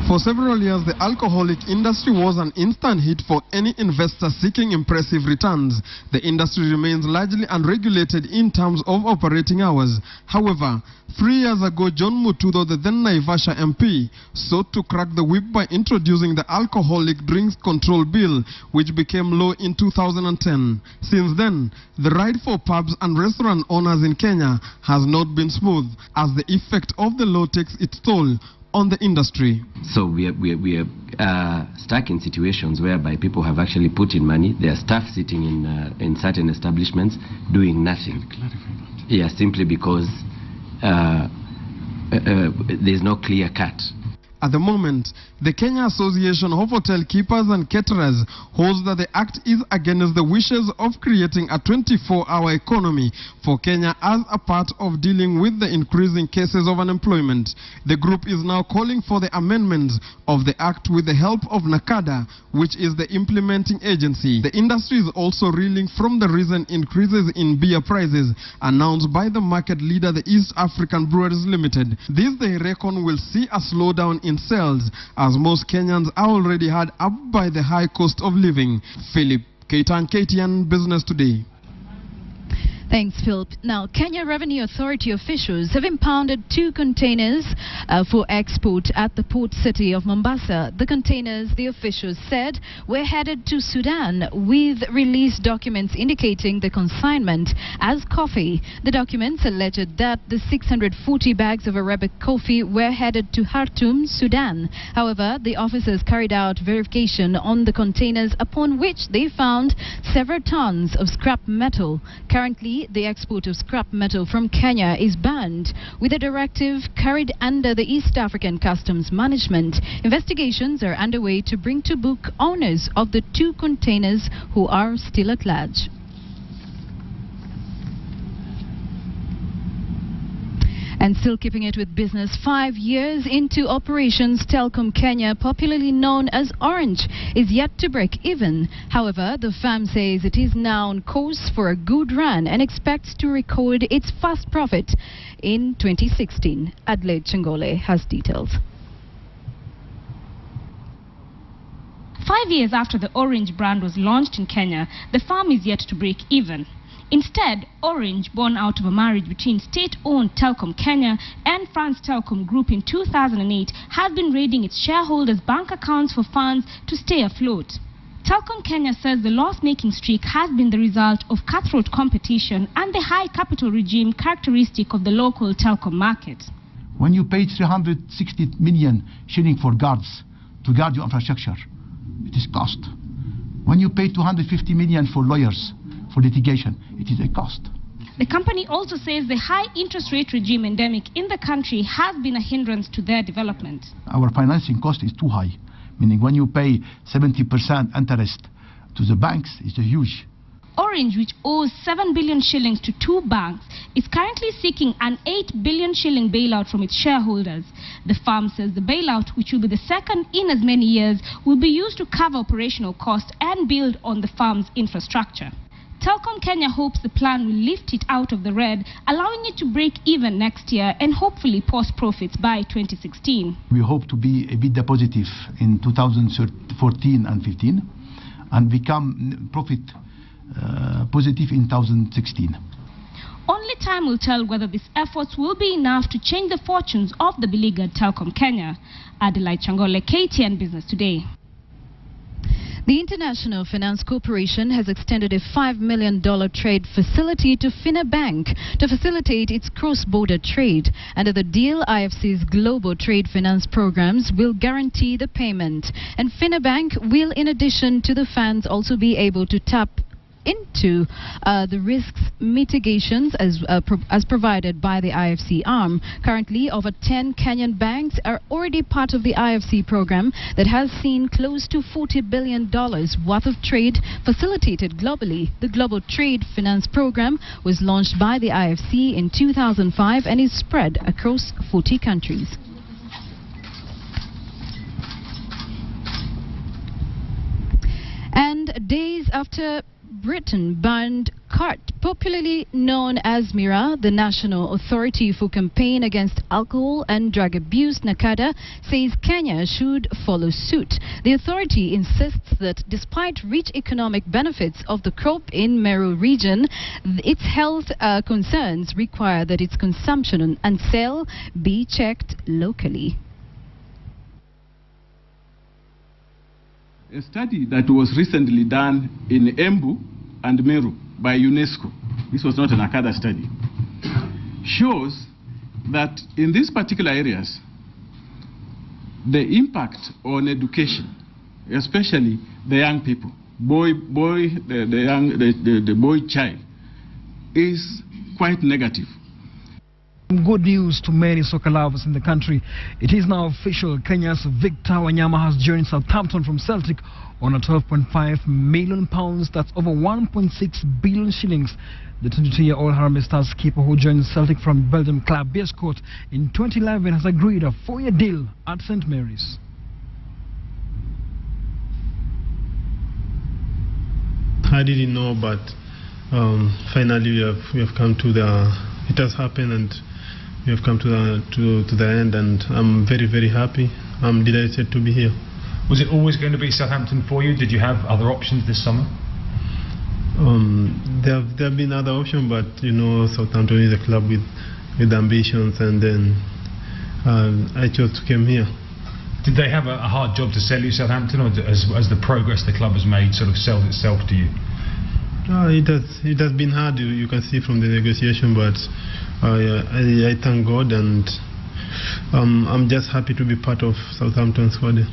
For several years, the alcoholic industry was an instant hit for any investor seeking impressive returns. The industry remains largely unregulated in terms of operating hours. However, 3 years ago, John Mututho, the then Naivasha MP, sought to crack the whip by introducing the Alcoholic Drinks Control Bill, which became law in 2010. Since then, the ride for pubs and restaurant owners in Kenya has not been smooth, as the effect of the law takes its toll on the industry. So we are stuck in situations whereby people have actually put in money, their staff sitting in certain establishments doing nothing. Yeah, simply because there's no clear cut. At the moment, the Kenya Association of Hotel Keepers and Caterers holds that the act is against the wishes of creating a 24-hour economy for Kenya as a part of dealing with the increasing cases of unemployment. The group is now calling for the amendments of the act with the help of NACADA, which is the implementing agency. The industry is also reeling from the recent increases in beer prices announced by the market leader, the East African Breweries Limited. This, they reckon, will see a slowdown in sales, as most Kenyans are already hard up by the high cost of living. Philip Keitan, KTN Business Today. Thanks, Philip. Now, Kenya Revenue Authority officials have impounded 2 containers for export at the port city of Mombasa. The containers, the officials said, were headed to Sudan with release documents indicating the consignment as coffee. The documents alleged that the 640 bags of Arabic coffee were headed to Khartoum, Sudan. However, the officers carried out verification on the containers, upon which they found several tons of scrap metal. Currently, the export of scrap metal from Kenya is banned, with a directive carried under the East African Customs Management. Investigations are underway to bring to book owners of the 2 containers who are still at large. And still keeping it with business, 5 years into operations, Telkom Kenya, popularly known as Orange, is yet to break even. However, the firm says it is now on course for a good run and expects to record its first profit in 2016. Adelaide Chengole has details. 5 years after the Orange brand was launched in Kenya, the firm is yet to break even. Instead, Orange, born out of a marriage between state-owned Telkom Kenya and France Telecom Group in 2008, has been raiding its shareholders' bank accounts for funds to stay afloat. Telkom Kenya says the loss-making streak has been the result of cutthroat competition and the high capital regime characteristic of the local telecom market. When you pay 360 million shilling for guards to guard your infrastructure, it is cost. When you pay 250 million for lawyers, for litigation, it is a cost. The company also says the high interest rate regime endemic in the country has been a hindrance to their development. Our financing cost is too high, meaning when you pay 70% interest to the banks, it's a huge. Orange, which owes 7 billion shillings to 2 banks, is currently seeking an 8 billion shilling bailout from its shareholders. The firm says the bailout, which will be the second in as many years, will be used to cover operational costs and build on the firm's infrastructure. Telkom Kenya hopes the plan will lift it out of the red, allowing it to break even next year and hopefully post profits by 2016. We hope to be EBITDA positive in 2014 and 15 and become profit positive in 2016. Only time will tell whether these efforts will be enough to change the fortunes of the beleaguered Telkom Kenya. Adelaide Chengole, KTN Business Today. The International Finance Corporation has extended a $5 million trade facility to FinaBank to facilitate its cross-border trade. Under the deal, IFC's global trade finance programs will guarantee the payment. And FinaBank will, in addition to the funds, also be able to tap into the risks mitigations as provided by the IFC arm. Currently, over 10 Kenyan banks are already part of the IFC program that has seen close to $40 billion worth of trade facilitated globally. The Global Trade Finance Program was launched by the IFC in 2005 and is spread across 40 countries. And days after Britain banned CART, popularly known as MIRA, the National Authority for Campaign Against Alcohol and Drug Abuse, NACADA, says Kenya should follow suit. The authority insists that despite rich economic benefits of the crop in Meru region, its health concerns require that its consumption and sale be checked locally. A study that was recently done in Embu and Meru by UNESCO, this was not an NACADA study, shows that in these particular areas, the impact on education, especially the young people, the boy child, is quite negative. Good news to many soccer lovers in the country. It is now official. Kenya's Victor Wanyama has joined Southampton from Celtic on a £12.5 million. That's over 1.6 billion shillings. The 22-year-old Harambee Stars keeper who joined Celtic from Belgium club Beerschot in 2011 has agreed a 4-year deal at St. Mary's. I didn't know, but finally we have come to it has happened, and we have come to the end, and I'm very, very happy. I'm delighted to be here. Was it always going to be Southampton for you? Did you have other options this summer? There have been other options, but you know, Southampton is a club with ambitions, and then I chose to come here. Did they have a hard job to sell you, Southampton, or as the progress the club has made sort of sells itself to you? It has been hard, you can see from the negotiation, but I thank God, and I'm just happy to be part of Southampton's squad.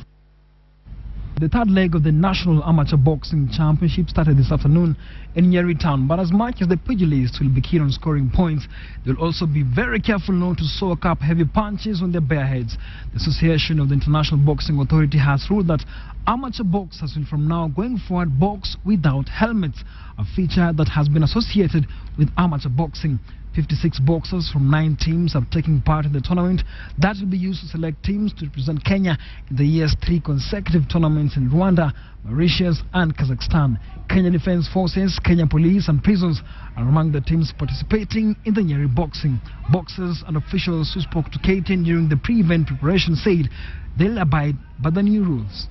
The third leg of the National Amateur Boxing Championship started this afternoon in Nyeri Town, but as much as the pugilists will be keen on scoring points, they'll also be very careful not to soak up heavy punches on their bare heads. The Association of the International Boxing Authority has ruled that amateur boxers will from now going forward box without helmets, a feature that has been associated with amateur boxing. 56 boxers from 9 teams have taken part in the tournament that will be used to select teams to represent Kenya in the year's 3 consecutive tournaments in Rwanda, Mauritius and Kazakhstan. Kenya Defence Forces, Kenya Police and Prisons are among the teams participating in the Nyeri boxing. Boxers and officials who spoke to KTN during the pre-event preparation said they'll abide by the new rules.